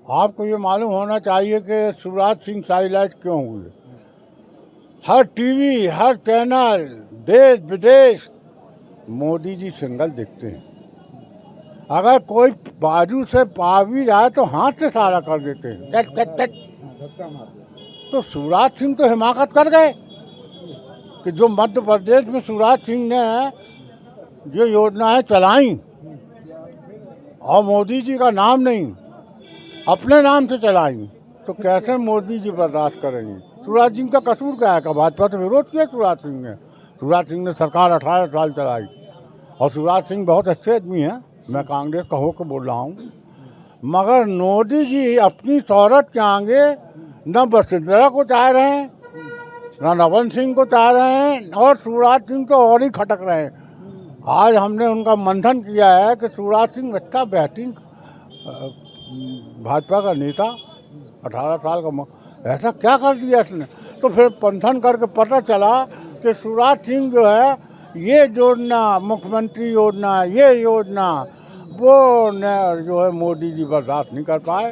आपको ये मालूम होना चाहिए कि शिवराज सिंह साइलाइट क्यों हुए। हर टीवी, हर चैनल, देश विदेश मोदी जी सिंगल दिखते हैं। अगर कोई बाजू से पा भी जाए तो हाथ से सारा कर देते हैं, टट टट टट। तो शिवराज सिंह तो हिमाकत कर गए कि जो मध्य प्रदेश में शिवराज सिंह ने जो योजनाएं चलाई और मोदी जी का नाम नहीं अपने नाम से चलाई, तो कैसे मोदी जी बर्दाश्त करेंगे। शिवराज सिंह का कसूर क्या है का भाजपा से विरोध किया शिवराज सिंह ने। शिवराज सिंह ने सरकार 18 साल चलाई और शिवराज सिंह बहुत अच्छे आदमी हैं, मैं कांग्रेस का होकर बोल रहा हूँ। मगर मोदी जी अपनी शौहरत के आगे न वसुंधरा को चाह रहे हैं, न नवन सिंह को चाह रहे हैं, और शिवराज सिंह तो और ही खटक रहे हैं। आज हमने उनका मंथन किया है कि शिवराज सिंह अच्छा बेहतरीन भाजपा का नेता, 18 साल का, ऐसा क्या कर दिया इसने। तो फिर मंथन करके पता चला कि शिवराज सिंह जो है ये योजना, मुख्यमंत्री योजना, ये योजना वो जो है मोदी जी बर्दाश्त नहीं कर पाए,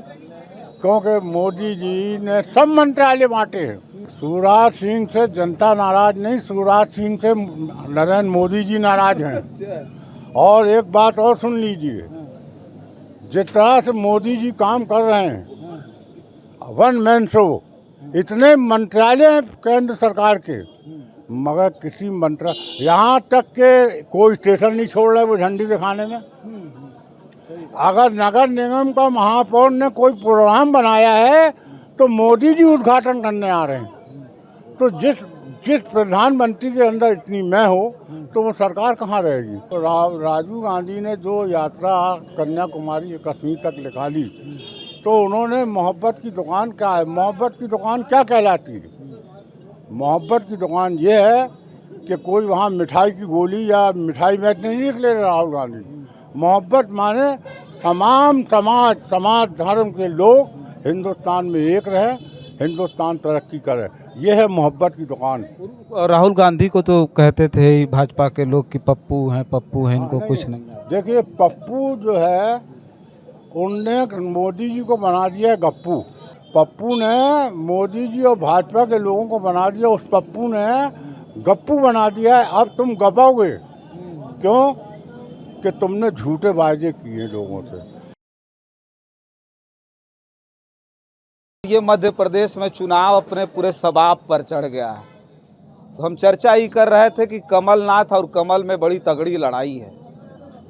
क्योंकि मोदी जी ने सब मंत्रालय बांटे हैं। शिवराज सिंह से जनता नाराज नहीं, शिवराज सिंह से नरेंद्र मोदी जी नाराज हैं। और एक बात और सुन लीजिए, जिस तरह से मोदी जी काम कर रहे हैं, वन मैन शो, इतने मंत्रालय हैं केंद्र सरकार के, मगर किसी मंत्रालय यहाँ तक के कोई स्टेशन नहीं छोड़ रहे वो झंडी दिखाने में। अगर नगर निगम का महापौर ने कोई प्रोग्राम बनाया है तो मोदी जी उद्घाटन करने आ रहे हैं। तो जिस प्रधानमंत्री के अंदर इतनी मैं हो तो वो सरकार कहाँ रहेगी। तो राजीव गांधी ने जो यात्रा कन्याकुमारी कश्मीर तक निकाली, तो उन्होंने मोहब्बत की दुकान क्या है, मोहब्बत की दुकान क्या कहलाती है। मोहब्बत की दुकान ये है कि कोई वहाँ मिठाई की गोली या मिठाई बेचने नहीं निकले राहुल गांधी। मोहब्बत माने तमाम समाज धर्म के लोग हिंदुस्तान में एक रहे, हिंदुस्तान तरक्की करे, ये है मोहब्बत की दुकान। राहुल गांधी को तो कहते थे भाजपा के लोग कि पप्पू हैं, इनको कुछ नहीं। देखिए, पप्पू जो है उनने मोदी जी को बना दिया है गप्पू। पप्पू ने मोदी जी और भाजपा के लोगों को बना दिया, उस पप्पू ने गप्पू बना दिया है। अब तुम गपाओगे क्यों कि तुमने झूठे वायदे किए लोगों से। ये मध्य प्रदेश में चुनाव अपने पूरे शबाब पर चढ़ गया है, तो हम चर्चा ही कर रहे थे कि कमलनाथ और कमल में बड़ी तगड़ी लड़ाई है।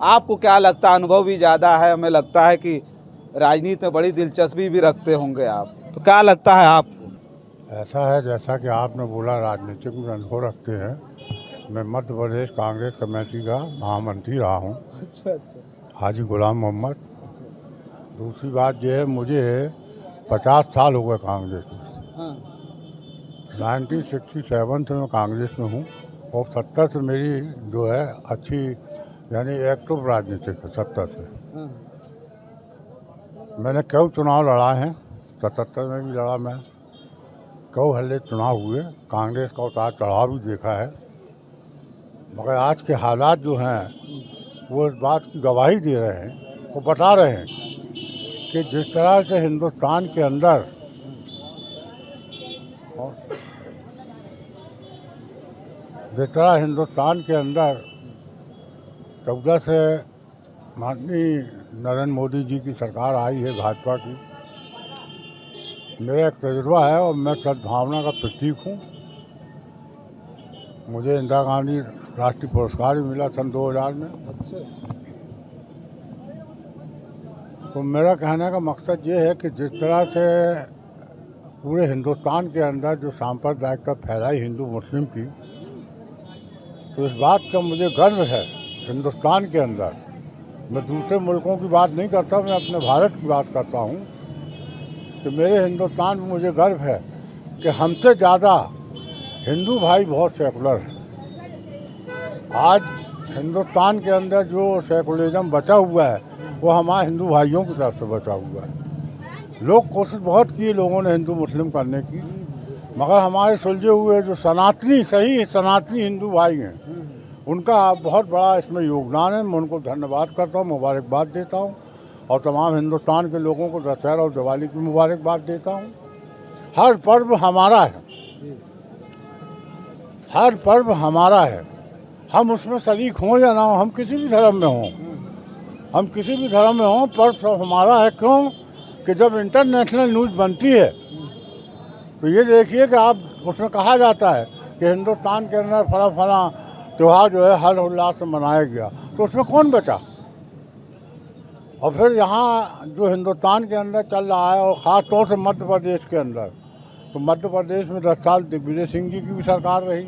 आपको क्या लगता है, अनुभव भी ज़्यादा है, हमें लगता है कि राजनीति में बड़ी दिलचस्पी भी रखते होंगे आप, तो क्या लगता है आपको। ऐसा है जैसा कि आपने बोला राजनीतिक में अनुभव रखते हैं, मैं मध्य प्रदेश कांग्रेस कमेटी का महामंत्री रहा हूँ। अच्छा। हाजी गुलाम मोहम्मद। दूसरी बात यह है, मुझे 50 साल हो गए कांग्रेस में। 1967 से मैं कांग्रेस में हूँ और 70 से मेरी जो है अच्छी यानी एक्टिव राजनीतिक है। 70 से मैंने कई चुनाव लड़ा है, 77 में भी लड़ा मैं, कई हल्ले चुनाव हुए, कांग्रेस का उतार चढ़ाव भी देखा है। मगर आज के हालात जो हैं वो इस बात की गवाही दे रहे हैं, वो बता रहे हैं कि जिस तरह से हिंदुस्तान के अंदर जिस 14 से माननीय नरेंद्र मोदी जी की सरकार आई है भाजपा की, मेरा एक तजुर्बा है और मैं सद्भावना का प्रतीक हूँ। मुझे इंदिरा गांधी राष्ट्रीय पुरस्कार भी मिला सन 2000 में। तो मेरा कहने का मकसद ये है कि जिस तरह से पूरे हिंदुस्तान के अंदर जो सांप्रदायिकता फैलाई हिंदू मुस्लिम की, तो इस बात का मुझे गर्व है। हिंदुस्तान के अंदर मैं दूसरे मुल्कों की बात नहीं करता, मैं अपने भारत की बात करता हूँ कि मेरे हिंदुस्तान में मुझे गर्व है कि हमसे ज़्यादा हिंदू भाई बहुत सेकुलर है। आज हिंदुस्तान के अंदर जो सेकुलरिज्म बचा हुआ है वो हमारे हिंदू भाइयों की तरफ से बचा हुआ है। लोग कोशिश बहुत की लोगों ने हिंदू मुस्लिम करने की, मगर हमारे सुलझे हुए जो सनातनी हिंदू भाई हैं उनका बहुत बड़ा इसमें योगदान है। मैं उनको धन्यवाद करता हूँ, मुबारकबाद देता हूँ। और तमाम हिंदुस्तान के लोगों को दशहरा और दिवाली की मुबारकबाद देता हूँ। हर पर्व हमारा है, हर पर्व हमारा है, हम उसमें शरीक हों या ना हो, हम किसी भी धर्म में हों, हम किसी भी धर्म में हों, पर्व सब हमारा है। क्यों कि जब इंटरनेशनल न्यूज़ बनती है तो ये देखिए कि आप उसमें कहा जाता है कि हिंदुस्तान के अंदर फला त्यौहार जो है हर उल्लास से मनाया गया, तो उसमें कौन बचा। और फिर यहाँ जो हिंदुस्तान के अंदर चल रहा है और ख़ास तौर से मध्य प्रदेश के अंदर, तो मध्य प्रदेश में 10 साल दिग्विजय सिंह जी की भी सरकार रही।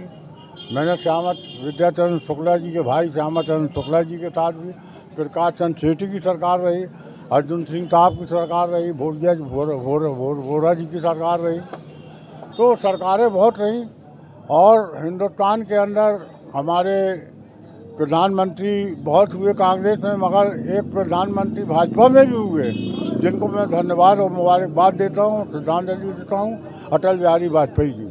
मैंने श्यामा विद्याचरण शुक्ला जी के भाई श्यामा चरण शुक्ला जी के साथ भी, प्रकाश चंद्र सेठी की सरकार रही, अर्जुन सिंह साहब की सरकार रही, वोरा जी की सरकार रही। तो सरकारें बहुत रहीं और हिंदुस्तान के अंदर हमारे प्रधानमंत्री बहुत हुए कांग्रेस में, मगर एक प्रधानमंत्री भाजपा में भी हुए जिनको मैं धन्यवाद और मुबारकबाद देता हूँ, श्रद्धांजलि देता हूँ, अटल बिहारी वाजपेयी जी।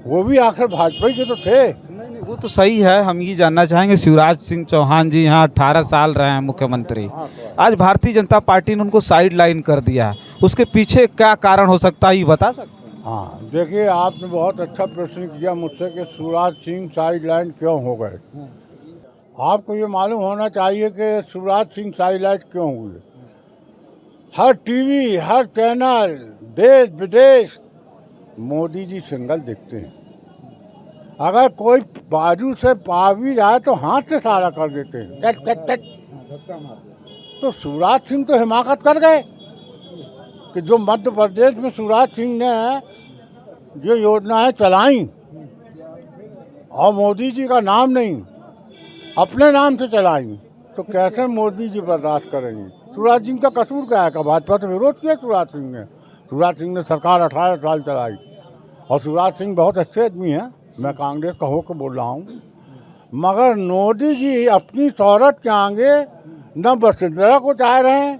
वो भी आखिर भाजपा के तो थे। नहीं, वो तो सही है। हम ये जानना चाहेंगे, शिवराज सिंह चौहान जी यहाँ 18 साल रहे हैं मुख्यमंत्री, आज भारतीय जनता पार्टी ने उनको साइड लाइन कर दिया है, उसके पीछे क्या कारण हो सकता है, ये बता सकते हैं? हाँ, देखिए आपने बहुत अच्छा प्रश्न किया मुझसे कि शिवराज सिंह साइड लाइन क्यों हो गए। आपको ये मालूम होना चाहिए कि शिवराज सिंह साइड लाइन क्यों हुए। हर टीवी, हर चैनल, देश विदेश मोदी जी सिंगल दिखते हैं। अगर कोई बाजू से पा भी जाए तो हाथ से सारा कर देते हैं, टट टट टट। तो शिवराज सिंह तो हिमाकत कर गए कि जो मध्य प्रदेश में शिवराज सिंह ने जो योजनाएं चलाई और मोदी जी का नाम नहीं अपने नाम से चलाई, तो कैसे मोदी जी बर्दाश्त करेंगे। शिवराज सिंह का कसूर क्या है कि भाजपा से विरोध किया शिवराज सिंह ने। शिवराज सिंह ने सरकार 18 साल चलाई और शिवराज सिंह बहुत अच्छे आदमी हैं, मैं कांग्रेस का होकर बोल रहा हूँ। मगर मोदी जी अपनी शौहरत के आगे न वसुंधरा को चाह रहे हैं,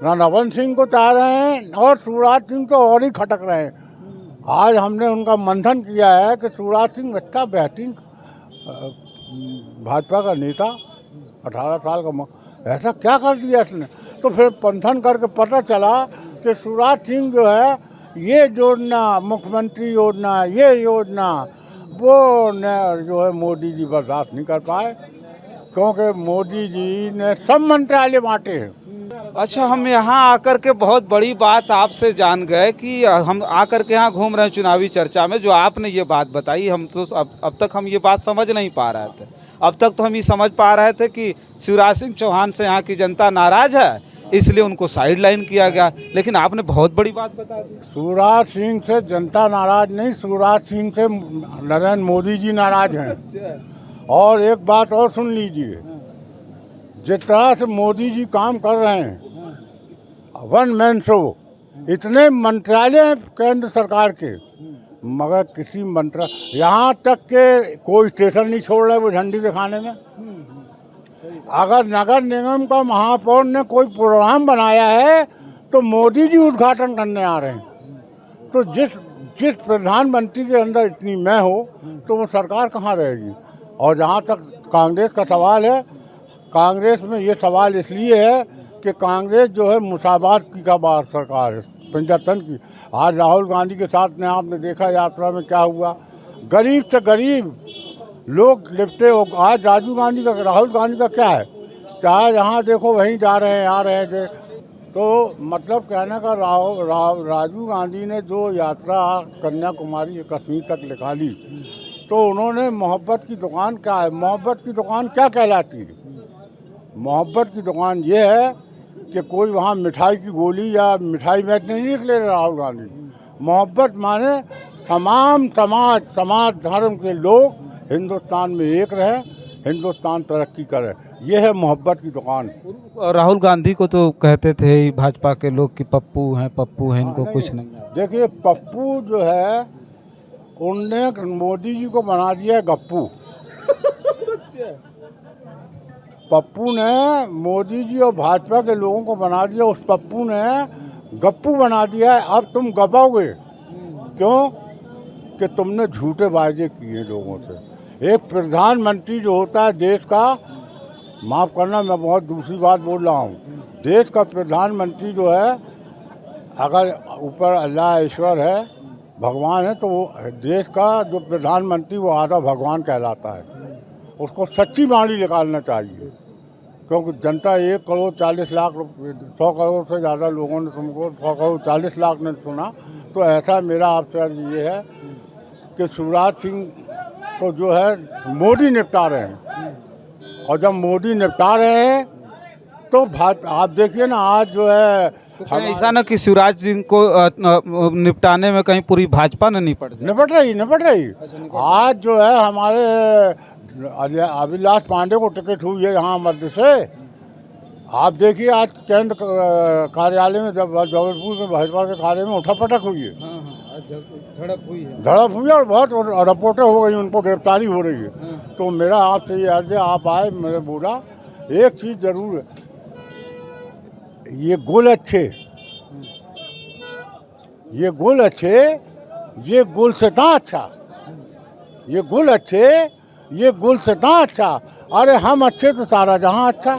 न नवन सिंह को चाह रहे हैं, और शिवराज सिंह तो और ही खटक रहे हैं। आज हमने उनका मंथन किया है कि शिवराज सिंह अच्छा बेहतरीन भाजपा का नेता, 18 साल का, ऐसा क्या कर दिया इसने। तो फिर मंथन करके पता चला कि शिवराज सिंह जो है ये योजना, मुख्यमंत्री योजना, ये योजना वो जो है मोदी जी बर्दाश्त नहीं कर पाए, क्योंकि मोदी जी ने सब मंत्रालय बांटे हैं। अच्छा, हम यहाँ आकर के बहुत बड़ी बात आपसे जान गए कि हम आकर के यहाँ घूम रहे हैं चुनावी चर्चा में, जो आपने ये बात बताई, हम तो अब तक हम ये बात समझ नहीं पा रहे थे। अब तक तो हम ये समझ पा रहे थे कि शिवराज सिंह चौहान से यहाँ की जनता नाराज है, इसलिए उनको साइड लाइन किया गया, लेकिन आपने बहुत बड़ी बात बता दी। शिवराज सिंह से जनता नाराज नहीं, शिवराज सिंह से नरेंद्र मोदी जी नाराज हैं। और एक बात और सुन लीजिए, जिस तरह से मोदी जी काम कर रहे हैं, वन मैन शो, इतने मंत्रालय हैं केंद्र सरकार के, मगर किसी मंत्रालय यहाँ तक के कोई स्टेशन नहीं छोड़ रहे वो झंडी दिखाने में। अगर नगर निगम का महापौर ने कोई प्रोग्राम बनाया है तो मोदी जी उद्घाटन करने आ रहे हैं। तो जिस प्रधानमंत्री के अंदर इतनी मैं हो तो वो सरकार कहाँ रहेगी। और जहाँ तक कांग्रेस का सवाल है, कांग्रेस में ये सवाल इसलिए है कि कांग्रेस जो है मुसावात की का बात सरकार है, पंजाबन की। आज राहुल गांधी के साथ में आपने देखा यात्रा में क्या हुआ, गरीब से गरीब लोग लिपटे हो। आज राहुल गांधी का क्या है, चाहे जहाँ देखो वहीं जा रहे हैं, आ रहे हैं। तो मतलब कहने का राजीव गांधी ने जो यात्रा कन्याकुमारी कश्मीर तक निकाली, तो उन्होंने मोहब्बत की दुकान क्या है, मोहब्बत की दुकान क्या कहलाती है। मोहब्बत की दुकान ये है कि कोई वहाँ मिठाई की गोली या मिठाई बेचने नहीं निकले राहुल गांधी। मोहब्बत माने तमाम समाज धर्म के लोग हिंदुस्तान में एक रहे, हिंदुस्तान तरक्की करे, ये है मोहब्बत की दुकान। राहुल गांधी को तो कहते थे भाजपा के लोग कि पप्पू हैं, इनको कुछ नहीं। देखिए पप्पू जो है उनने मोदी जी को बना दिया गप्पू। पप्पू ने मोदी जी और भाजपा के लोगों को बना दिया, उस पप्पू ने गप्पू बना दिया है। अब तुम गपाओगे क्यों कि तुमने झूठे वायदे किए लोगों से। एक प्रधानमंत्री जो होता है देश का, माफ़ करना मैं बहुत दूसरी बात बोल रहा हूँ, देश का प्रधानमंत्री जो है, अगर ऊपर अल्लाह ईश्वर है, भगवान है, तो वो देश का जो प्रधानमंत्री वो आधा भगवान कहलाता है। उसको सच्ची बाणी निकालना चाहिए, क्योंकि जनता 1,40,00,000 100 करोड़ से ज़्यादा लोगों ने तुमको 100,40,00,000 ने सुना। तो ऐसा मेरा आपसे अर्ज ये है कि शिवराज सिंह को जो है मोदी निपटा रहे हैं, और जब मोदी निपटा रहे हैं तो आप देखिए ना, आज जो है तो कहीं ऐसा ना कि शिवराज सिंह को निपटाने में कहीं पूरी भाजपा ने निपट रही। आज जो है हमारे अभिलाष पांडे को टिकट हुई है यहाँ मध्य से। आप देखिए आज केंद्र कार्यालय में, जब जबलपुर में भाजपा के कार्य में उठापटक हुई है, झड़प हुई है और बहुत रिपोर्टें हो गई, उनको गिरफ्तारी हो रही है। तो मेरा आपसे ये अर्ज है, आप आए, मैंने बोला एक चीज़ जरूर है, ये गुल अच्छे, ये गुल से ना अच्छा, ये गुल अच्छे, ये गुल से ना अच्छा। अरे हम अच्छे तो सारा जहां अच्छा।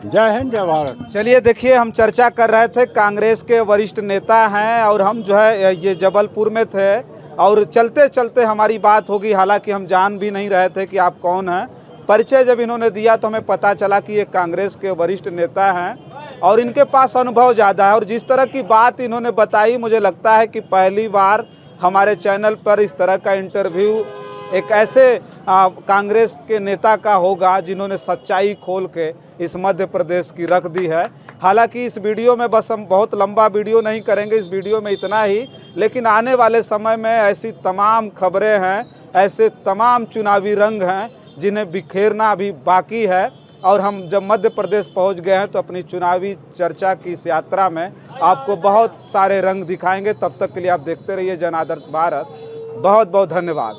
जय हिंद, जय भारत। चलिए देखिए, हम चर्चा कर रहे थे, कांग्रेस के वरिष्ठ नेता हैं और हम जो है ये जबलपुर में थे, और चलते चलते हमारी बात होगी। हालांकि हम जान भी नहीं रहे थे कि आप कौन हैं। परिचय जब इन्होंने दिया तो हमें पता चला कि ये कांग्रेस के वरिष्ठ नेता हैं और इनके पास अनुभव ज़्यादा है। और जिस तरह की बात इन्होंने बताई, मुझे लगता है कि पहली बार हमारे चैनल पर इस तरह का इंटरव्यू एक ऐसे कांग्रेस के नेता का होगा जिन्होंने सच्चाई खोल के इस मध्य प्रदेश की रख दी है। हालांकि इस वीडियो में बस हम बहुत लंबा वीडियो नहीं करेंगे, इस वीडियो में इतना ही। लेकिन आने वाले समय में ऐसी तमाम खबरें हैं, ऐसे तमाम चुनावी रंग हैं जिन्हें बिखेरना अभी बाकी है। और हम जब मध्य प्रदेश पहुंच गए हैं तो अपनी चुनावी चर्चा की इस यात्रा में आपको बहुत सारे रंग दिखाएंगे। तब तक के लिए आप देखते रहिए जन आदर्श भारत। बहुत बहुत धन्यवाद।